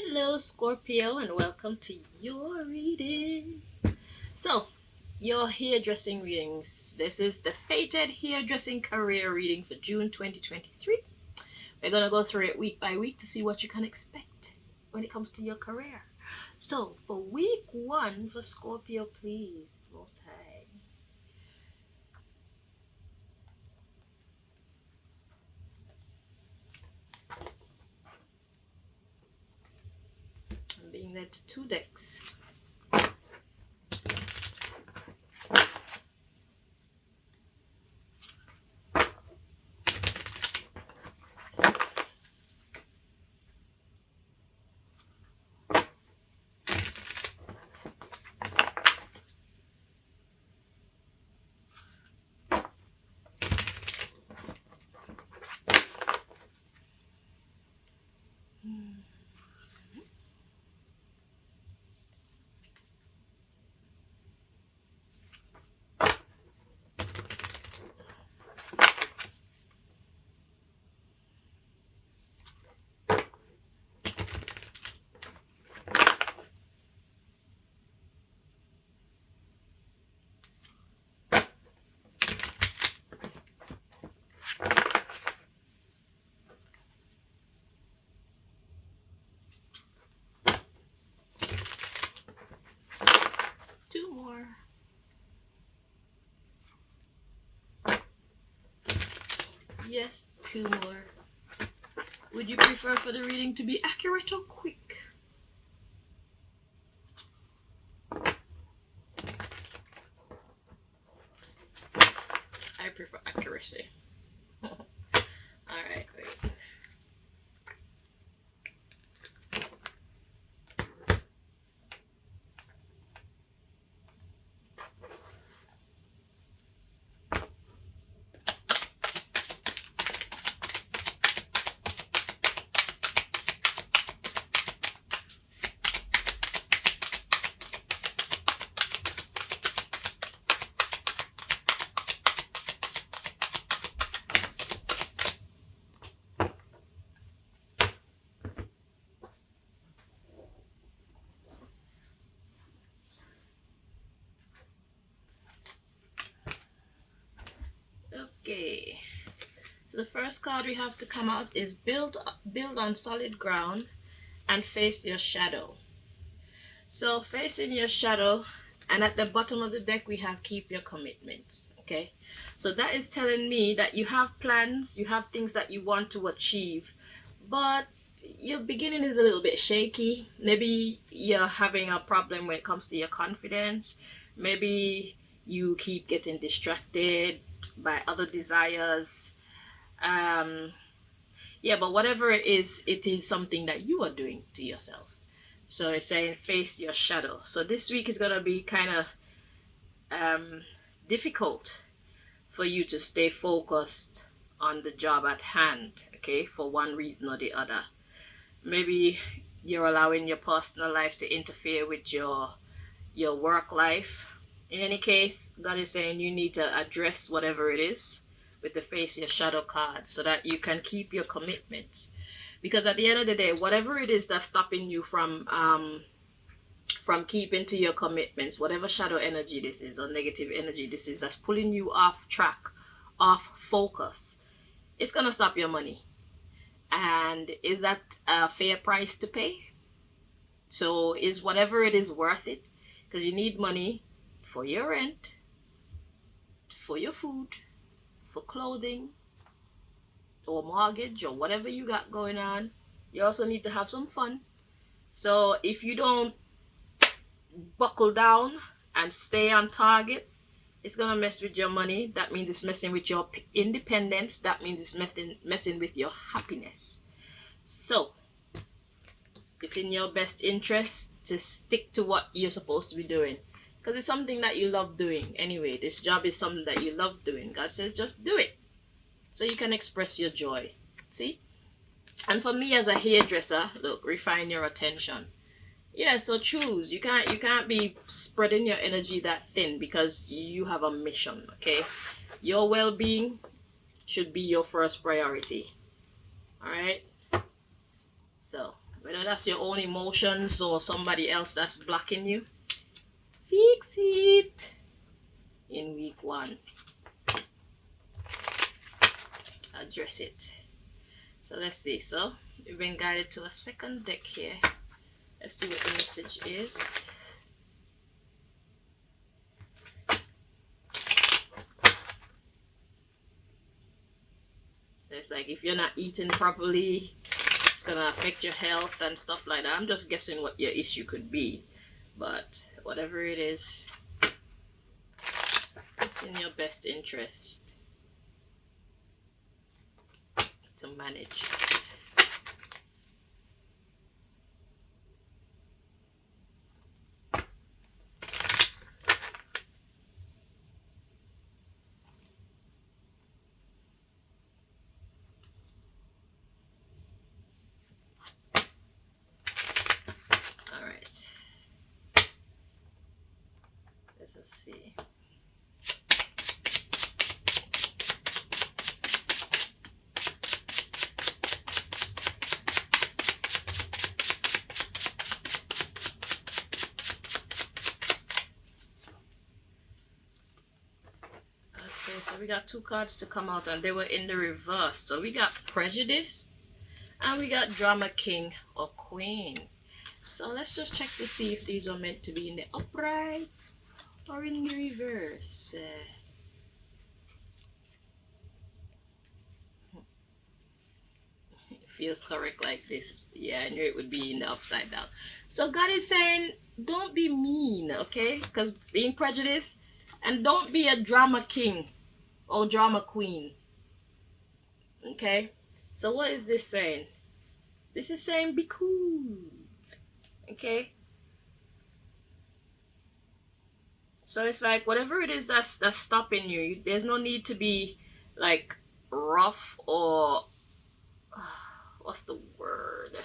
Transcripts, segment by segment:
Hello, Scorpio, and welcome to your reading. So, your hairdressing readings. This is the Fated Hairdressing Career reading for June 2023. We're going to go through it week by week to see what you can expect when it comes to your career. So, for week one for Scorpio, please, Most High. I'm being led to two decks. Two more. Yes, two more. Would you prefer for the reading to be accurate or quick? I prefer accuracy. Alright, wait. Okay, so the first card we have to come out is build on solid ground and face your shadow. So facing your shadow, and at the bottom of the deck we have keep your commitments. Okay, so that is telling me that you have plans, you have things that you want to achieve, but your beginning is a little bit shaky. Maybe you're having a problem when it comes to your confidence. Maybe you keep getting distracted by other desires. Yeah, but whatever it is something that you are doing to yourself. So it's saying face your shadow. So this week is gonna be kind of difficult for you to stay focused on the job at hand. Okay, for one reason or the other. Maybe you're allowing your personal life to interfere with your work life. In any case, God is saying you need to address whatever it is with the face your shadow card so that you can keep your commitments. Because at the end of the day, whatever it is that's stopping you from keeping to your commitments, whatever shadow energy this is or negative energy this is that's pulling you off track, off focus, it's gonna stop your money. And is that a fair price to pay? So is whatever it is worth it? Because you need money for your rent, for your food, for clothing, or mortgage, or whatever you got going on. You also need to have some fun. So if you don't buckle down and stay on target, it's gonna mess with your money. That means it's messing with your independence. That means it's messing with your happiness. So it's in your best interest to stick to what you're supposed to be doing, because it's something that you love doing anyway. This job is something that you love doing. God says just do it so you can express your joy. See? And for me as a hairdresser, look, refine your attention. Yeah, so choose. You can't be spreading your energy that thin because you have a mission. Okay, your well-being should be your first priority. All right. So Whether that's your own emotions or somebody else that's blocking you, fix it in week 1. Address it. So let's see. So we've been guided to a second deck here. Let's see what the message is. So it's like if you're not eating properly, it's gonna affect your health and stuff like that. I'm just guessing what your issue could be, but whatever it is, it's in your best interest to manage it. All right. Let's just see. So we got 2 cards to come out and they were in the reverse. So we got prejudice and we got drama king or queen. So let's just check to see if these are meant to be in the upright or in the reverse. It feels correct like this. Yeah, I knew it would be in the upside down. So God is saying, don't be mean, okay? Because being prejudiced, and don't be a drama king or drama queen. Okay, so what is this saying? This is saying be cool. Okay, so it's like whatever it is that's stopping you, there's no need to be like rough or what's the word?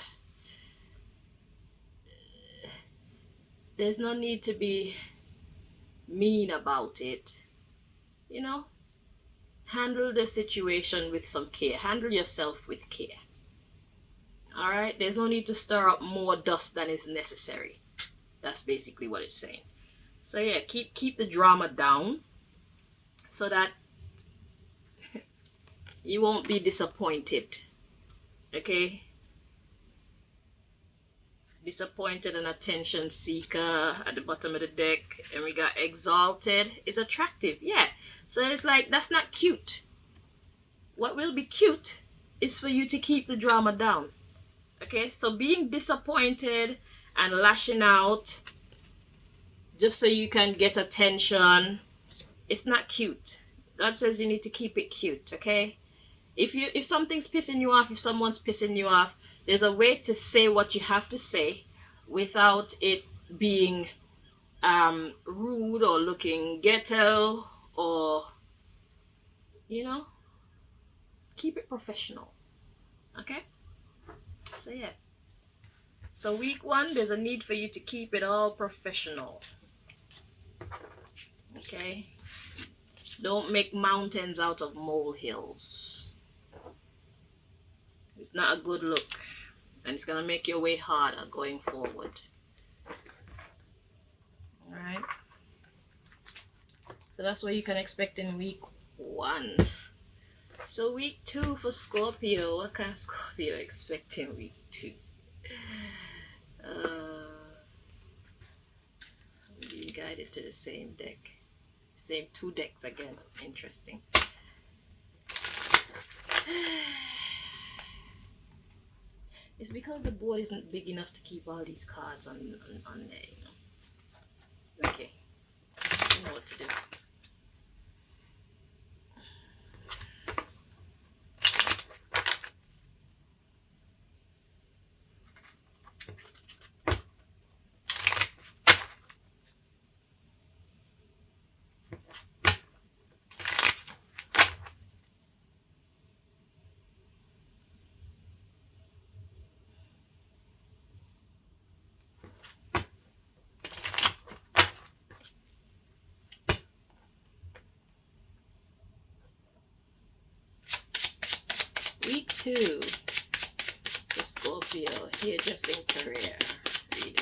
There's no need to be mean about it. You know, handle the situation with some care. Handle yourself with care. All right, there's no need to stir up more dust than is necessary. That's basically what it's saying. So yeah, keep the drama down so that you won't be disappointed. Okay, disappointed and attention seeker at the bottom of the deck, and we got exalted. It's attractive, yeah. So it's like that's not cute. What will be cute is for you to keep the drama down. Okay, so being disappointed and lashing out just so you can get attention, it's not cute. God says you need to keep it cute. Okay, if something's pissing you off, if someone's pissing you off, there's a way to say what you have to say without it being rude or looking ghetto, or keep it professional. Okay, so yeah, so week 1, there's a need for you to keep it all professional. Okay, don't make mountains out of molehills. It's not a good look, and it's gonna make your way harder going forward. All right, so that's what you can expect in week 1. So week 2 for Scorpio, what can Scorpio expect in week 2? I'm being guided to the same deck, same 2 decks again. Interesting. It's because the board isn't big enough to keep all these cards on there, you know. Okay, you know what to do. Week 2 for Scorpio Hairdressing career reading.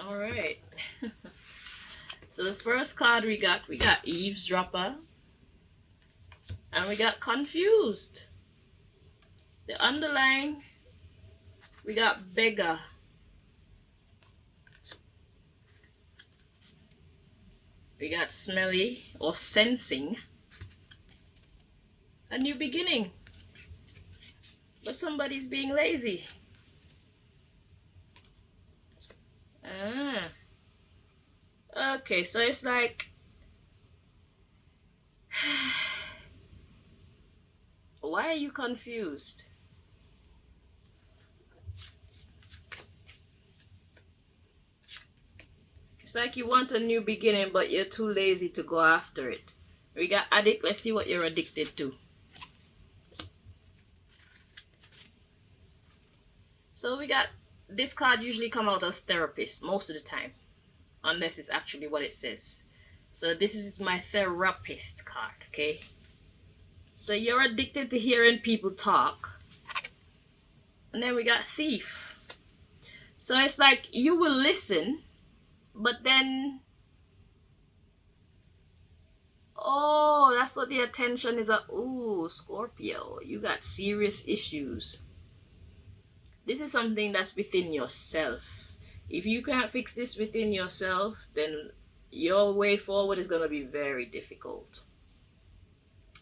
All right. So the first card we got eavesdropper, and we got confused. The underlying, we got beggar. We got smelly or sensing. A new beginning. But somebody's being lazy. Ah. Okay, so it's like why are you confused? It's like you want a new beginning, but you're too lazy to go after it. We got addict. Let's see what you're addicted to. So we got this card usually come out as therapist most of the time, unless it's actually what it says. So this is my therapist card, okay? So you're addicted to hearing people talk. And then we got thief. So it's like you will listen, but then, oh, that's what the attention is. Ooh, Scorpio, you got serious issues. This is something that's within yourself. If you can't fix this within yourself, then your way forward is going to be very difficult.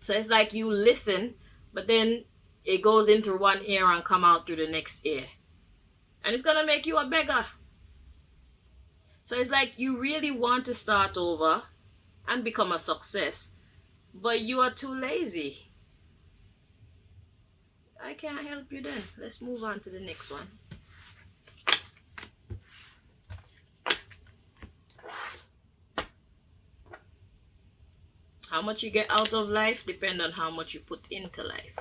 So it's like you listen, but then it goes into one ear and come out through the next ear. And it's going to make you a beggar. So it's like you really want to start over and become a success, but you are too lazy. I can't help you then. Let's move on to the next one. How much you get out of life depends on how much you put into life.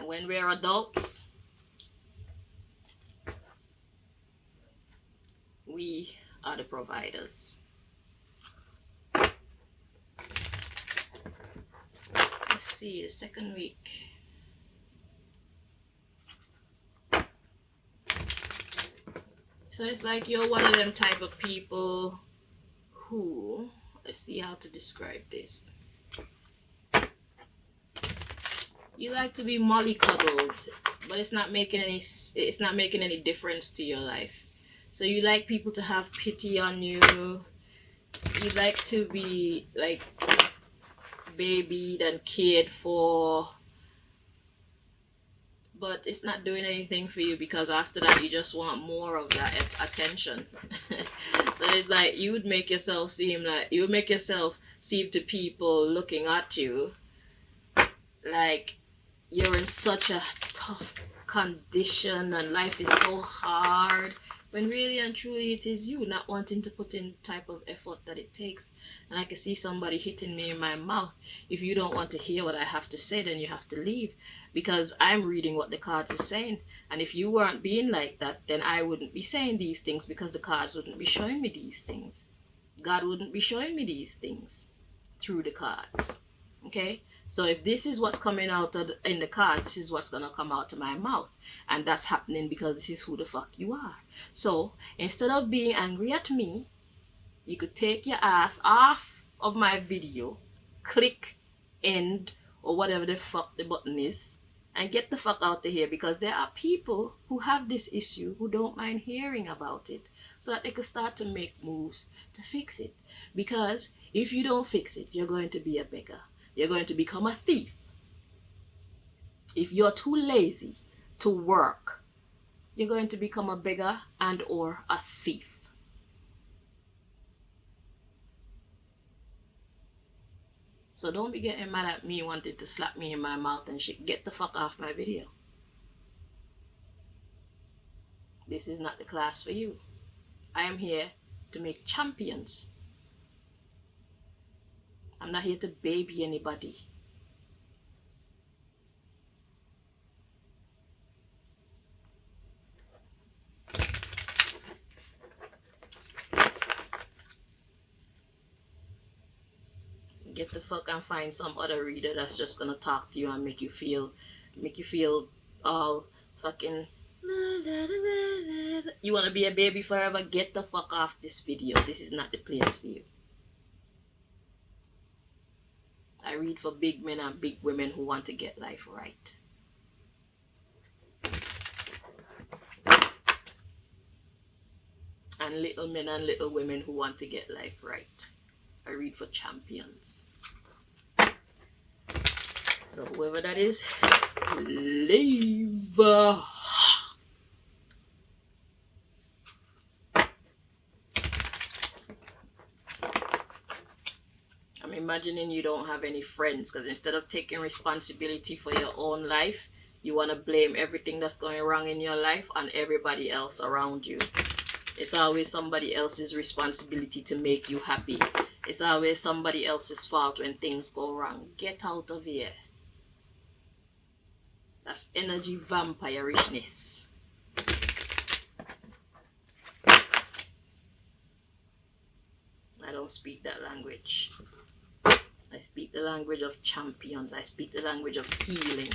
When we're adults, we are the providers. Let's see, the second week. So it's like you're one of them type of people who, let's see how to describe this. You like to be mollycoddled, but it's not making any difference to your life. So you like people to have pity on you. You like to be like babied and cared for, but it's not doing anything for you, because after that you just want more of that attention. So it's like you would make yourself seem to people looking at you like you're in such a tough condition and life is so hard, when really and truly it is you not wanting to put in the type of effort that it takes. And I can see somebody hitting me in my mouth. If you don't want to hear what I have to say, then you have to leave, because I'm reading what the cards are saying. And if you weren't being like that, then I wouldn't be saying these things, because the cards wouldn't be showing me these things. God wouldn't be showing me these things through the cards. Okay? So if this is what's coming out in the cards, this is what's going to come out of my mouth. And that's happening because this is who the fuck you are. So instead of being angry at me, you could take your ass off of my video, click end or whatever the fuck the button is, and get the fuck out of here, because there are people who have this issue who don't mind hearing about it, so that they could start to make moves to fix it. Because if you don't fix it, you're going to be a beggar. You're going to become a thief. If you're too lazy to work, you're going to become a beggar and or a thief. So don't be getting mad at me wanting to slap me in my mouth and shit. Get the fuck off my video. This is not the class for you. I am here to make champions. I'm not here to baby anybody. Get the fuck and find some other reader that's just gonna talk to you and make you feel all fucking. You wanna be a baby forever? Get the fuck off this video. This is not the place for you. I read for big men and big women who want to get life right. And little men and little women who want to get life right. I read for champions. So whoever that is, leave. I'm imagining you don't have any friends, because instead of taking responsibility for your own life, you want to blame everything that's going wrong in your life on everybody else around you. It's always somebody else's responsibility to make you happy. It's always somebody else's fault when things go wrong. Get out of here. That's energy vampirishness. I don't speak that language. I speak the language of champions. I speak the language of healing.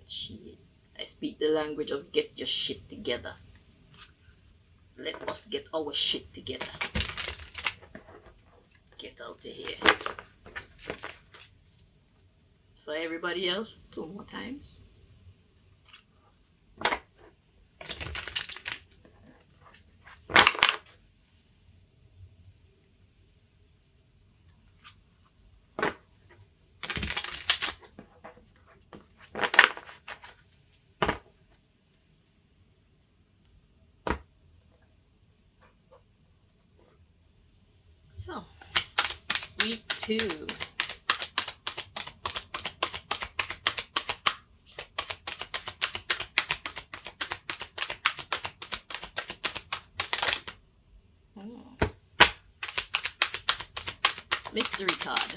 Shit. I speak the language of get your shit together. Let us get our shit together. Get out of here. For everybody else, 2 more times. So, week 2. Mystery card.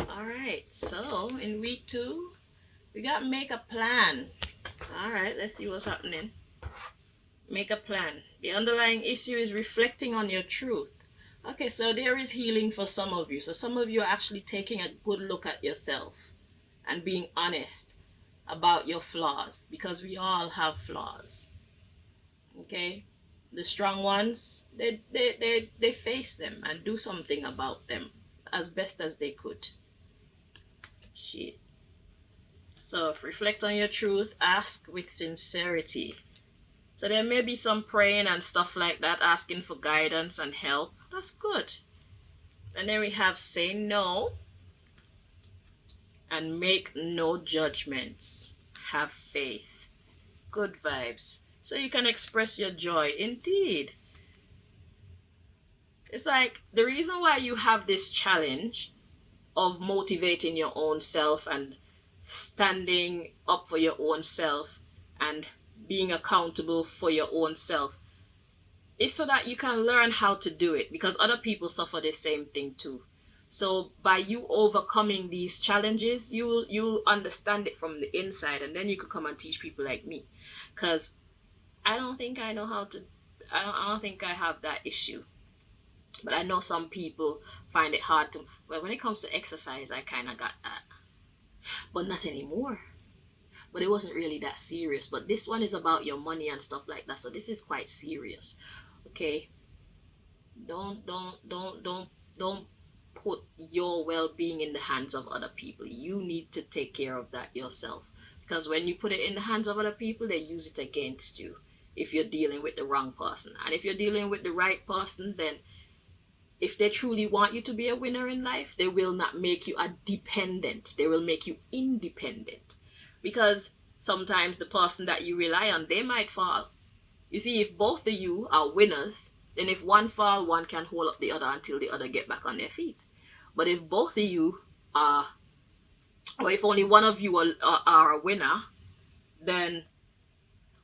Alright, so in week 2, we got make a plan. Alright, let's see what's happening. Make a plan. The underlying issue is reflecting on your truth. Okay, so there is healing for some of you. So some of you are actually taking a good look at yourself and being honest about your flaws, because we all have flaws. Okay? The strong ones, they face them and do something about them as best as they could. Shit. So reflect on your truth, ask with sincerity. So there may be some praying and stuff like that, asking for guidance and help. That's good. And then we have say no and make no judgments. Have faith. Good vibes. So you can express your joy. Indeed. It's like the reason why you have this challenge of motivating your own self and standing up for your own self and being accountable for your own self is so that you can learn how to do it, because other people suffer the same thing too. So by you overcoming these challenges, you'll understand it from the inside, and then you could come and teach people like me, because I don't think I know how to. I don't think I have that issue, but I know some people find it hard to. Well, when it comes to exercise, I kind of got that, but not anymore. But it wasn't really that serious. But this one is about your money and stuff like that, so this is quite serious. Okay, don't put your well-being in the hands of other people. You need to take care of that yourself, because when you put it in the hands of other people, they use it against you if you're dealing with the wrong person. And if you're dealing with the right person, then if they truly want you to be a winner in life, they will not make you a dependent. They will make you independent, because sometimes the person that you rely on, they might fall. You see, if both of you are winners, then if one fall, one can hold up the other until the other get back on their feet. But if both of you are, or if only one of you are a winner, then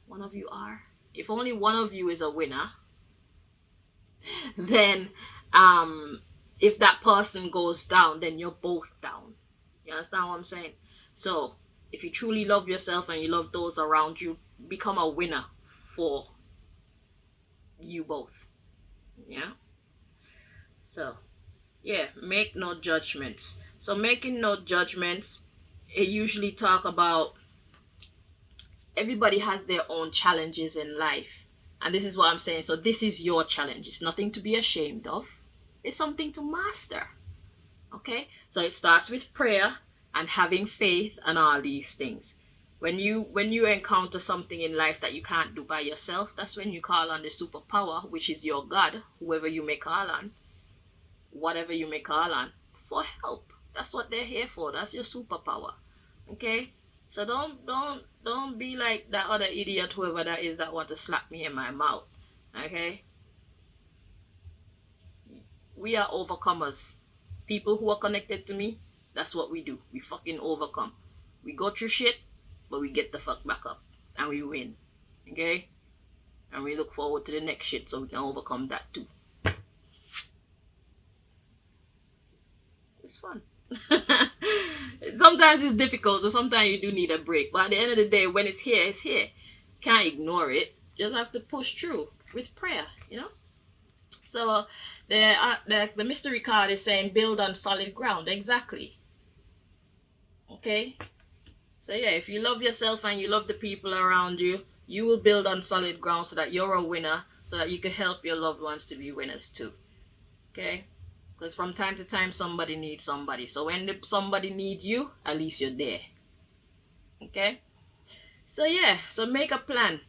one of you are. If only one of you is a winner, then if that person goes down, then you're both down. You understand what I'm saying? So if you truly love yourself and you love those around you, become a winner for you both. Yeah. So yeah, make no judgments. So making no judgments, it usually talk about everybody has their own challenges in life. And this is what I'm saying. So this is your challenge. It's nothing to be ashamed of. It's something to master. Okay? So it starts with prayer and having faith and all these things. When you encounter something in life that you can't do by yourself, that's when you call on the superpower, which is your God, whoever you may call on, whatever you may call on, for help. That's what they're here for. That's your superpower. Okay? So don't be like that other idiot, whoever that is, that want to slap me in my mouth. Okay? We are overcomers. People who are connected to me, that's what we do. We fucking overcome. We go through shit, but we get the fuck back up. And we win. Okay? And we look forward to the next shit so we can overcome that too. It's fun. Sometimes it's difficult, so sometimes you do need a break. But at the end of the day, when it's here, it's here. Can't ignore it. Just have to push through with prayer, you know? So the mystery card is saying build on solid ground. Exactly. Okay? So yeah, if you love yourself and you love the people around you, you will build on solid ground so that you're a winner, so that you can help your loved ones to be winners too. Okay? Because from time to time, somebody needs somebody. So when somebody needs you, at least you're there. Okay? So yeah, so make a plan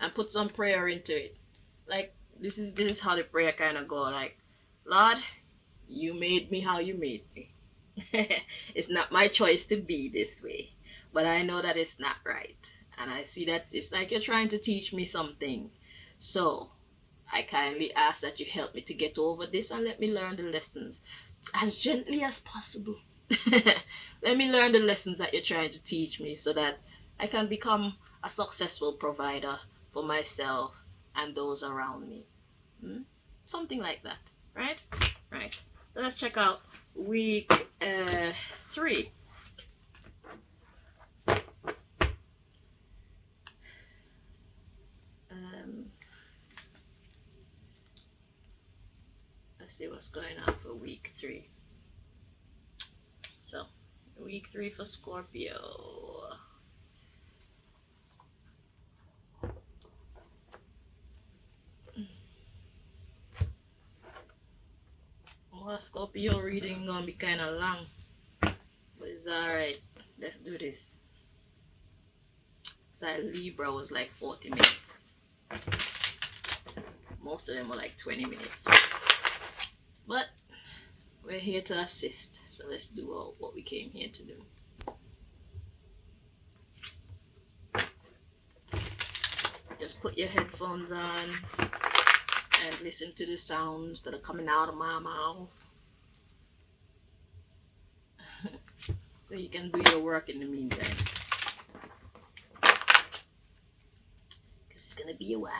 and put some prayer into it. Like, this is how the prayer kind of go. Like, Lord, you made me how you made me. It's not my choice to be this way. But I know that it's not right. And I see that it's like you're trying to teach me something. So I kindly ask that you help me to get over this and let me learn the lessons as gently as possible. Let me learn the lessons that you're trying to teach me so that I can become a successful provider for myself and those around me. Something like that, right? Right. So let's check out week 3. Let's see what's going on for week 3. So, week 3 for Scorpio. Well, Scorpio reading gonna be kind of long, but it's alright. Let's do this. So Libra was like 40 minutes. Most of them were like 20 minutes. But we're here to assist, so let's do what we came here to do. Just put your headphones on and listen to the sounds that are coming out of my mouth. So you can do your work in the meantime. Because it's going to be a while.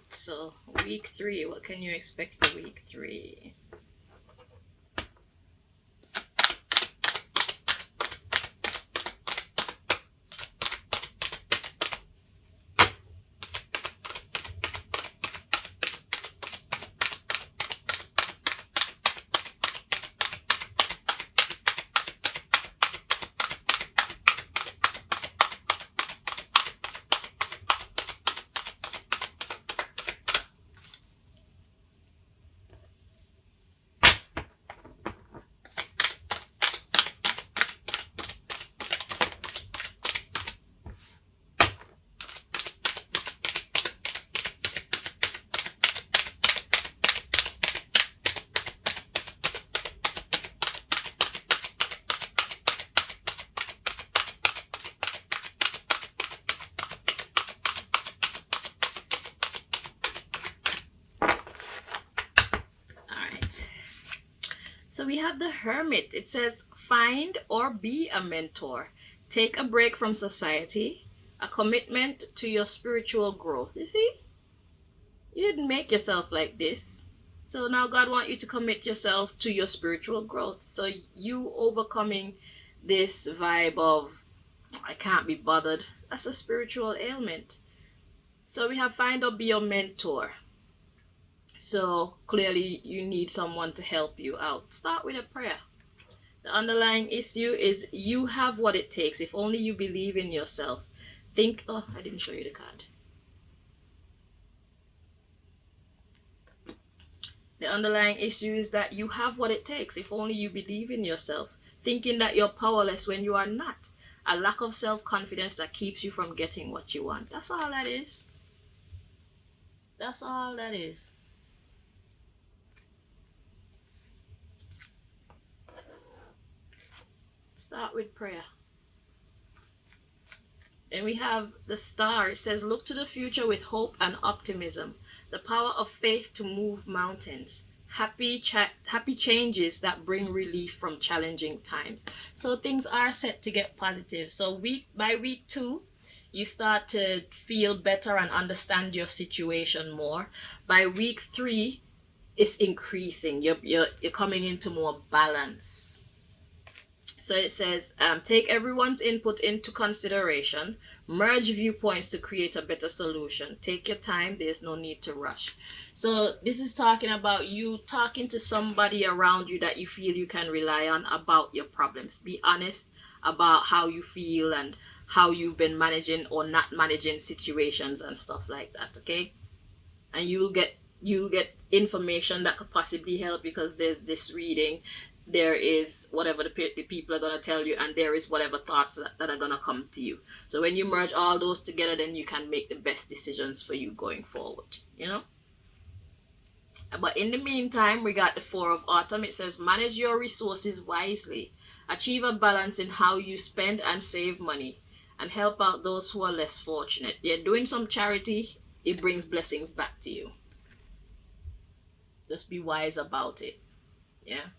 So week 3, what can you expect for week 3? So we have the Hermit. It says, find or be a mentor. Take a break from society. A commitment to your spiritual growth. You see? You didn't make yourself like this. So now God wants you to commit yourself to your spiritual growth. So you overcoming this vibe of, I can't be bothered. That's a spiritual ailment. So we have find or be your mentor. So clearly you need someone to help you out. Start with a prayer. The underlying issue is you have what it takes. If only you believe in yourself. Think, oh, I didn't show you the card. The underlying issue is that you have what it takes. If only you believe in yourself. Thinking that you're powerless when you are not. A lack of self-confidence that keeps you from getting what you want. That's all that is. That's all that is. Start with prayer. Then we have the Star. It says, look to the future with hope and optimism. The power of faith to move mountains. Happy changes that bring relief from challenging times. So things are set to get positive. So by week 2, you start to feel better and understand your situation more. By week 3, it's increasing. You're coming into more balance. So it says, take everyone's input into consideration. Merge viewpoints to create a better solution. Take your time. There's no need to rush. So this is talking about you talking to somebody around you that you feel you can rely on about your problems. Be honest about how you feel and how you've been managing or not managing situations and stuff like that, okay? And you'll get information that could possibly help, because there's this reading, there is whatever the people are going to tell you, and there is whatever thoughts that are going to come to you. So when you merge all those together, then you can make the best decisions for you going forward, you know? But in the meantime, we got the 4 of Autumn. It says, manage your resources wisely. Achieve a balance in how you spend and save money, and help out those who are less fortunate. You're doing some charity, it brings blessings back to you. Just be wise about it. Yeah.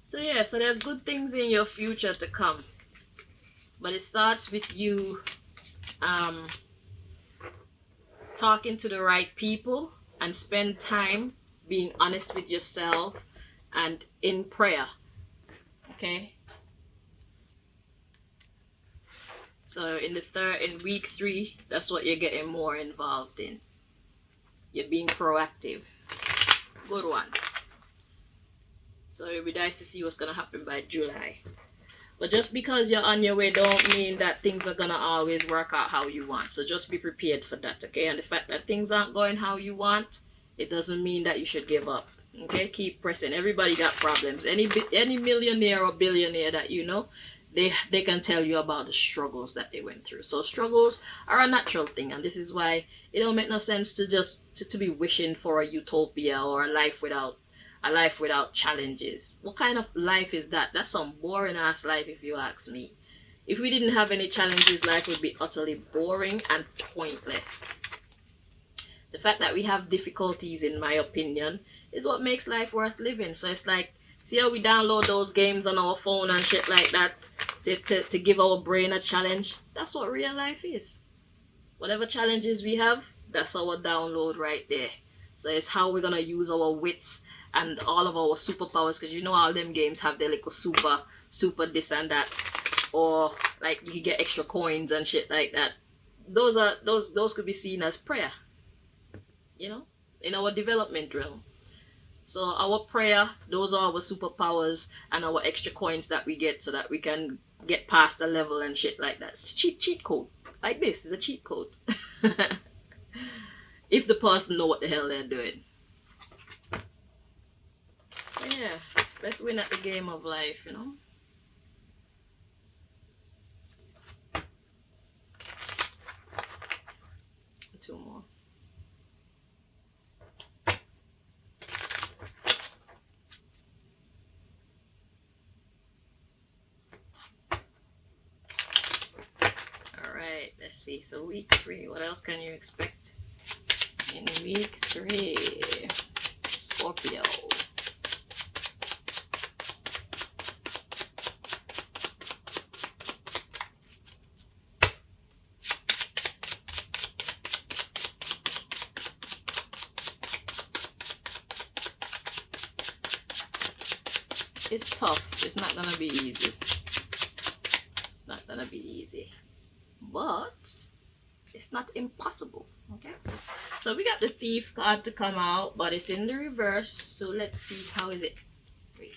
So yeah, so there's good things in your future to come. But it starts with you talking to the right people and spend time being honest with yourself and in prayer. Okay? So in week 3, that's what you're getting more involved in. You're being proactive. Good one. So it'll be nice to see what's going to happen by July. But just because you're on your way don't mean that things are going to always work out how you want. So just be prepared for that, okay? And the fact that things aren't going how you want, it doesn't mean that you should give up. Okay? Keep pressing. Everybody got problems. Any millionaire or billionaire that you know, they can tell you about the struggles that they went through. So struggles are a natural thing. And this is why it don't make no sense to just to be wishing for a utopia or a life without challenges. What kind of life is that? That's some boring ass life, if you ask me. If we didn't have any challenges, life would be utterly boring and pointless. The fact that we have difficulties, in my opinion, is what makes life worth living. So it's like, see how we download those games on our phone and shit like that to give our brain a challenge? That's what real life is. Whatever challenges we have, that's our download right there. So it's how we're gonna use our wits and all of our superpowers, because you know all them games have their little super this and that, or like you can get extra coins and shit like that. Those could be seen as prayer, you know, in our development realm. So our prayer, those are our superpowers and our extra coins that we get so that we can get past the level and shit like that. It's cheat code. Like this is a cheat code. If the person know what the hell they're doing. So yeah, let's win at the game of life, you know. Two more. Alright, let's see. So week 3, what else can you expect in week 3? Scorpio. It's tough. It's not gonna be easy. It's not gonna be easy. But it's not impossible. Okay. So we got the Thief card to come out, but it's in the reverse. So let's see how is it. Wait.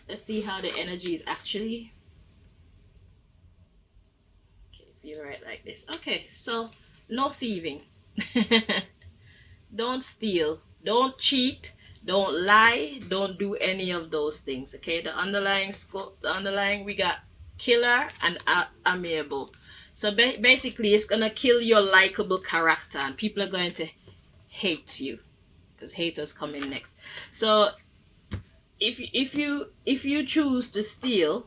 Let's see how the energy is actually. Okay, feel right like this. Okay, so no thieving. Don't steal. Don't cheat. Don't lie. Don't do any of those things. Okay, the underlying we got killer and amiable. So basically, it's gonna kill your likable character, and people are going to hate you because haters come in next. So if you choose to steal,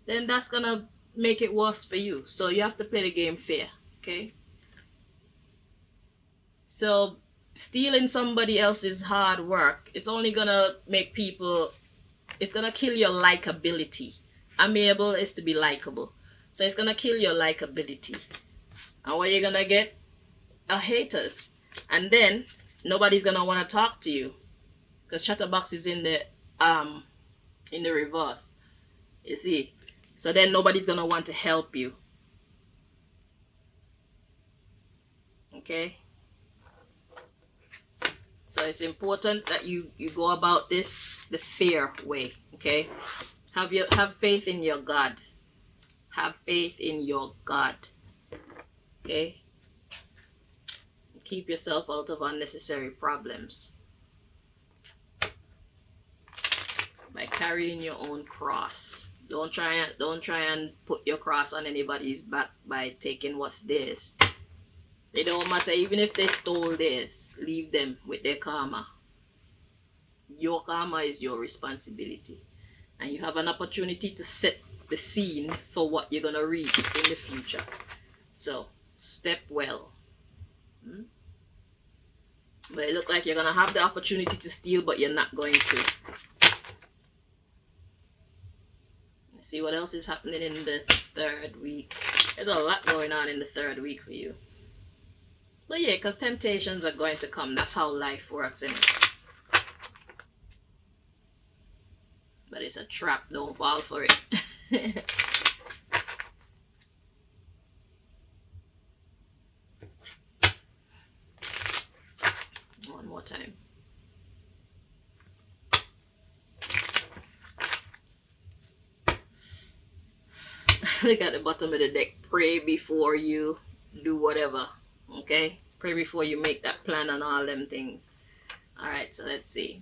then that's gonna make it worse for you. So you have to play the game fair. Okay. So stealing somebody else's hard work, it's only gonna make people. It's gonna kill your likability. Amiable is to be likable. So it's gonna kill your likability. And what you're gonna get are haters. And then nobody's gonna wanna talk to you. Because chatterbox is in the reverse. You see? So then nobody's gonna want to help you. Okay? So it's important that you go about this the fair way. Okay? Have faith in your God. Have faith in your God. Okay? Keep yourself out of unnecessary problems by carrying your own cross. Don't try and put your cross on anybody's back by taking what's theirs. It don't matter even if they stole theirs. Leave them with their karma. Your karma is your responsibility. And you have an opportunity to set the scene for what you're gonna read in the future. So step well. But it looks like you're gonna have the opportunity to steal, but you're not going to. Let's see what else is happening in the third week. There's a lot going on in the third week for you. But yeah, because temptations are going to come. That's how life works, isn't it? But it's a trap. Don't fall for it. One more time. Look at the bottom of the deck. Pray before you do whatever. Okay? Pray before you make that plan and all them things. Alright, so let's see.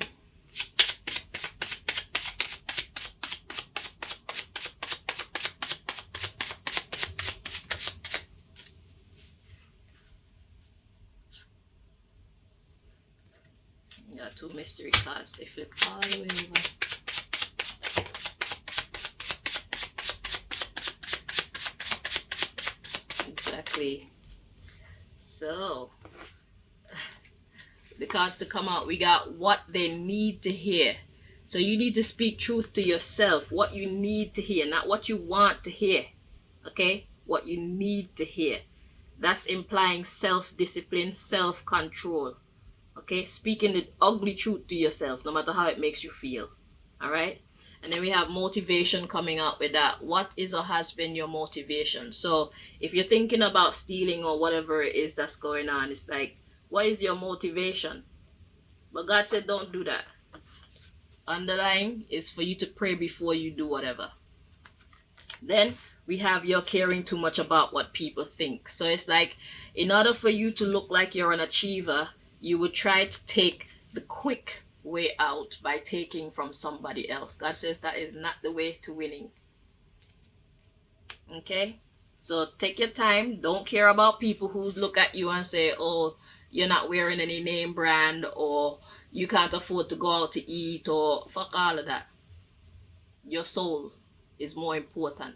Got two mystery cards. They flip all the way over. Exactly. So, the cards to come out, we got what they need to hear. So you need to speak truth to yourself. What you need to hear, not what you want to hear. Okay? What you need to hear. That's implying self-discipline, self-control. Okay, speaking the ugly truth to yourself, no matter how it makes you feel. All right, and then we have motivation coming out with that. What is or has been your motivation? So if you're thinking about stealing or whatever it is that's going on, it's like, what is your motivation? But God said don't do that. Underlying is for you to pray before you do whatever. Then we have you're caring too much about what people think. So it's like, in order for you to look like you're an achiever, you would try to take the quick way out by taking from somebody else. God says that is not the way to winning. Okay? So take your time. Don't care about people who look at you and say, oh, you're not wearing any name brand, or you can't afford to go out to eat, or fuck all of that. Your soul is more important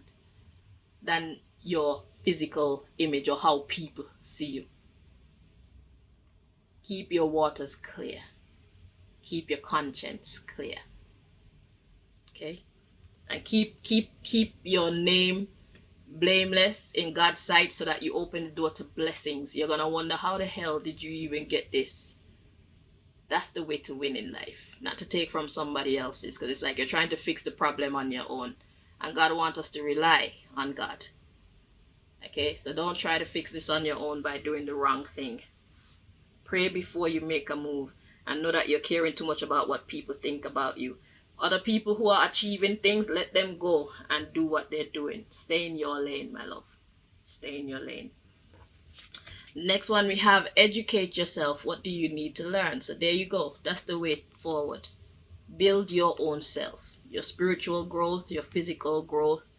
than your physical image or how people see you. Keep your waters clear. Keep your conscience clear. Okay? And keep your name blameless in God's sight so that you open the door to blessings. You're gonna wonder, how the hell did you even get this? That's the way to win in life, not to take from somebody else's, because it's like you're trying to fix the problem on your own. And God wants us to rely on God. Okay, so don't try to fix this on your own by doing the wrong thing. Pray before you make a move, and know that you're caring too much about what people think about you. Other people who are achieving things, let them go and do what they're doing. Stay in your lane, my love. Stay in your lane. Next one, we have educate yourself. What do you need to learn? So there you go. That's the way forward. Build your own self. Your spiritual growth, your physical growth.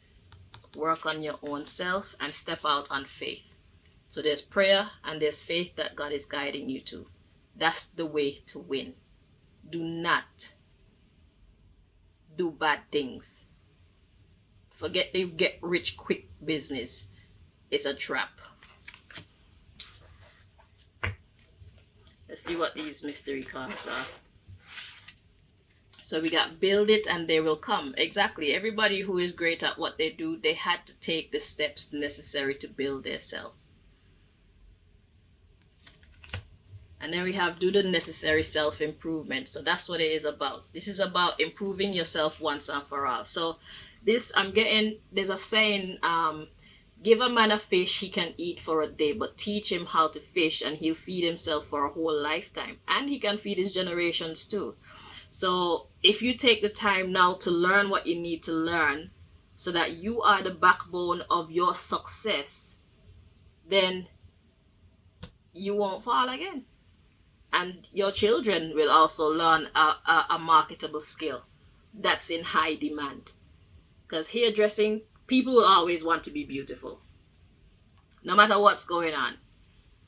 Work on your own self and step out on faith. So there's prayer and there's faith that God is guiding you to. That's the way to win. Do not do bad things. Forget the get rich quick business. It's a trap. Let's see what these mystery cards are. So we got build it and they will come. Exactly. Everybody who is great at what they do, they had to take the steps necessary to build their self. And then we have do the necessary self-improvement. So that's what it is about. This is about improving yourself once and for all. So this, there's a saying, give a man a fish he can eat for a day, but teach him how to fish and he'll feed himself for a whole lifetime. And he can feed his generations too. So if you take the time now to learn what you need to learn so that you are the backbone of your success, then you won't fall again. And your children will also learn a marketable skill that's in high demand. Because hairdressing, people will always want to be beautiful. No matter what's going on.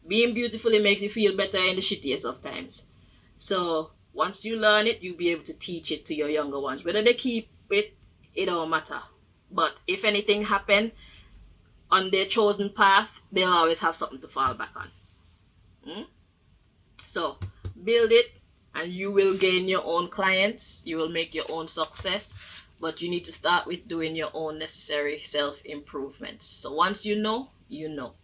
Being beautiful, it makes you feel better in the shittiest of times. So once you learn it, you'll be able to teach it to your younger ones. Whether they keep it, it don't matter. But if anything happen on their chosen path, they'll always have something to fall back on. So build it and you will gain your own clients. You will make your own success. But you need to start with doing your own necessary self-improvements. So once you know, you know.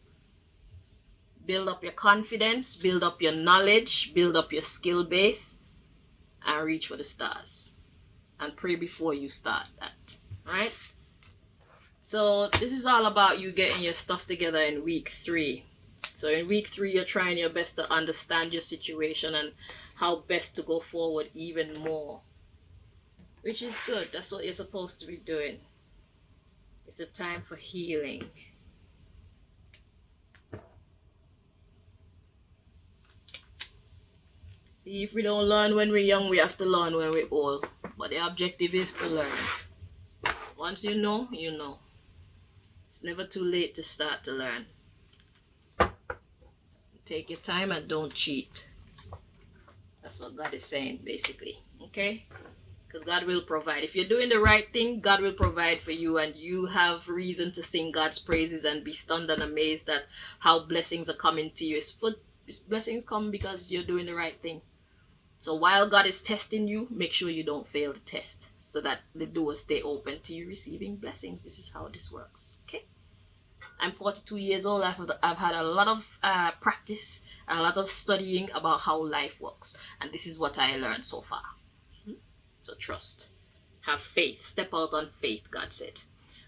Build up your confidence, build up your knowledge, build up your skill base, and reach for the stars. And pray before you start that. Right? So this is all about you getting your stuff together in week 3. So in week 3, you're trying your best to understand your situation and how best to go forward even more. Which is good. That's what you're supposed to be doing. It's a time for healing. See, if we don't learn when we're young, we have to learn when we're old. But the objective is to learn. Once you know, you know. It's never too late to start to learn. Take your time and don't cheat. That's what God is saying, basically. Okay? Because God will provide. If you're doing the right thing, God will provide for you, and you have reason to sing God's praises and be stunned and amazed at how blessings are coming to you. Blessings come because you're doing the right thing. So while God is testing you, make sure you don't fail the test so that the doors stay open to you receiving blessings. This is how this works. Okay? I'm 42 years old. I've had a lot of practice and a lot of studying about how life works. And this is what I learned so far. So trust. Have faith. Step out on faith, God said.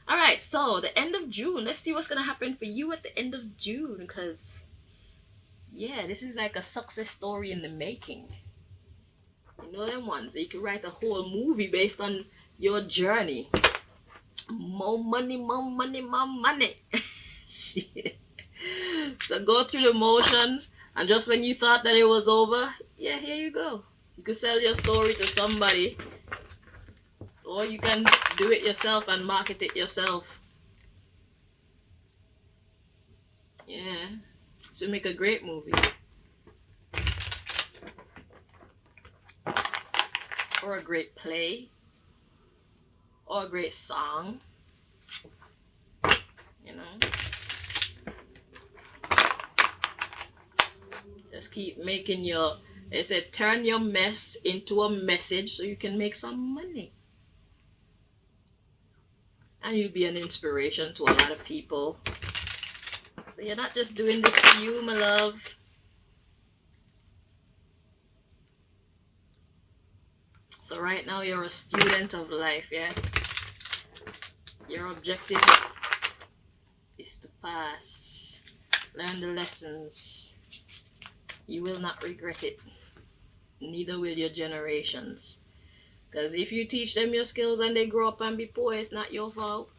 All right, so the end of June. Let's see what's going to happen for you at the end of June. Because, yeah, this is like a success story in the making. You know them ones. So you can write a whole movie based on your journey. More money, more money, more money. Shit. So go through the motions, and just when you thought that it was over, yeah, here you go. You can sell your story to somebody, or you can do it yourself and market it yourself. Yeah, so make a great movie. Or a great play. Or a great song. You know. Just keep making they said turn your mess into a message so you can make some money. And you'll be an inspiration to a lot of people. So you're not just doing this for you, my love. So right now you're a student of life, yeah? Your objective is to pass. Learn the lessons. You will not regret it. Neither will your generations. Because if you teach them your skills and they grow up and be poor, it's not your fault.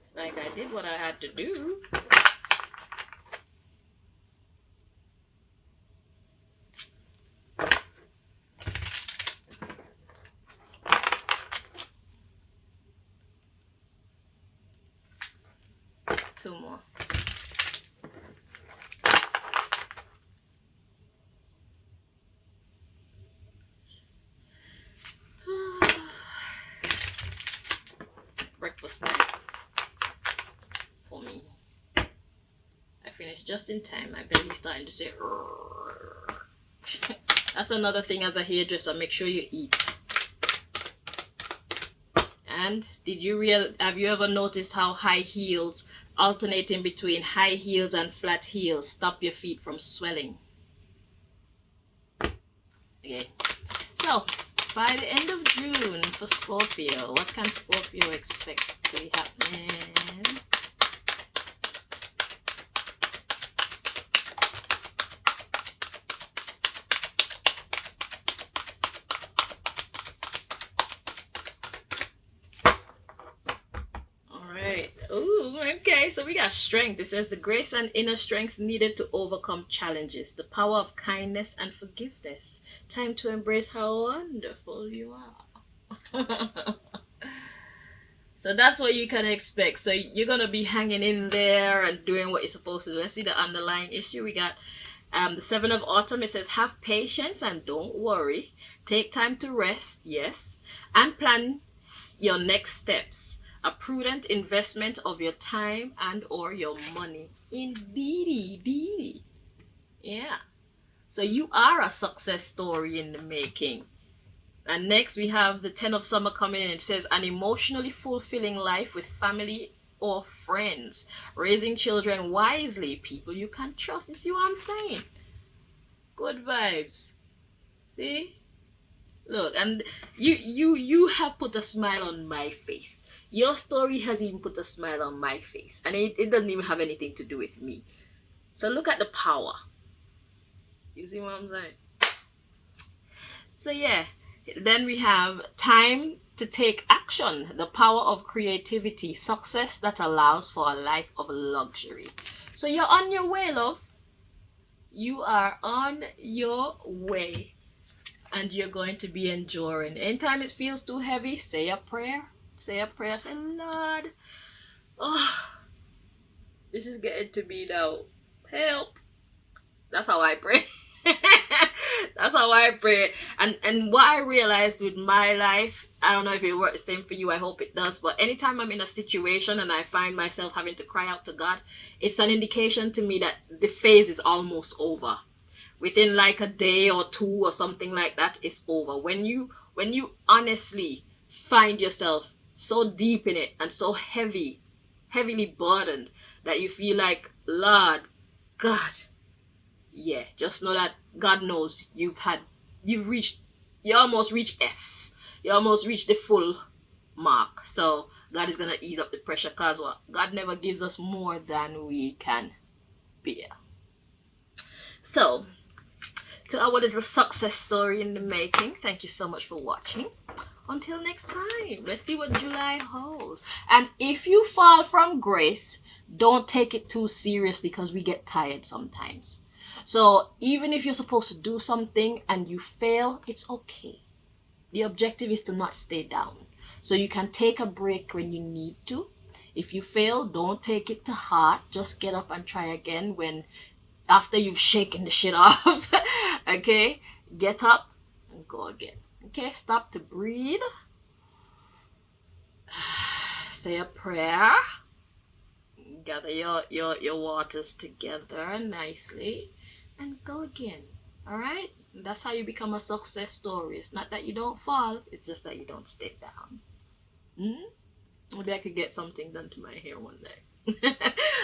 It's like I did what I had to do. Two more. Breakfast time for me. I finished just in time. My belly's starting to say that's another thing as a hairdresser, make sure you eat. And have you ever noticed how high heels, alternating between high heels and flat heels, stop your feet from swelling? Okay, so by the end of June for Scorpio, what can Scorpio expect to be happening? Okay, so we got strength. It says the grace and inner strength needed to overcome challenges, the power of kindness and forgiveness. Time to embrace how wonderful you are. So that's what you can expect. So you're going to be hanging in there and doing what you're supposed to do. Let's see the underlying issue. We got the 7 of Autumn. It says have patience and don't worry. Take time to rest, yes, and plan your next steps. A prudent investment of your time and or your money. Indeedy. Yeah. So you are a success story in the making. And next we have the 10 of Summer coming in. It says an emotionally fulfilling life with family or friends. Raising children wisely. People you can trust. You see what I'm saying? Good vibes. See? Look, and you have put a smile on my face. Your story has even put a smile on my face. And it doesn't even have anything to do with me. So look at the power. You see what I'm saying? So yeah. Then we have time to take action. The power of creativity. Success that allows for a life of luxury. So you're on your way, love. You are on your way. And you're going to be enduring. Anytime it feels too heavy, say a prayer. Say a prayer. Say, Lord, oh, this is getting to me now. Help. That's how I pray. That's how I pray. And what I realized with my life, I don't know if it works the same for you. I hope it does. But anytime I'm in a situation and I find myself having to cry out to God, it's an indication to me that the phase is almost over. Within like a day or two or something like that, it's over. When you honestly find yourself so deep in it and so heavily burdened that you feel like, Lord, God, yeah, just know that God knows you almost reached F. You almost reached the full mark. So God is going to ease up the pressure because what? God never gives us more than we can bear. So, to our little success story in the making, thank you so much for watching. Until next time, let's see what July holds. And if you fall from grace, don't take it too seriously because we get tired sometimes. So even if you're supposed to do something and you fail, it's okay. The objective is to not stay down. So you can take a break when you need to. If you fail, don't take it to heart. Just get up and try again after you've shaken the shit off. Okay? Get up and go again. Okay, stop to breathe. Say a prayer. Gather your waters together nicely and go again. Alright? That's how you become a success story. It's not that you don't fall, it's just that you don't stay down. Maybe I could get something done to my hair one day.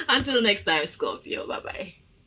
Until next time, Scorpio. Bye-bye.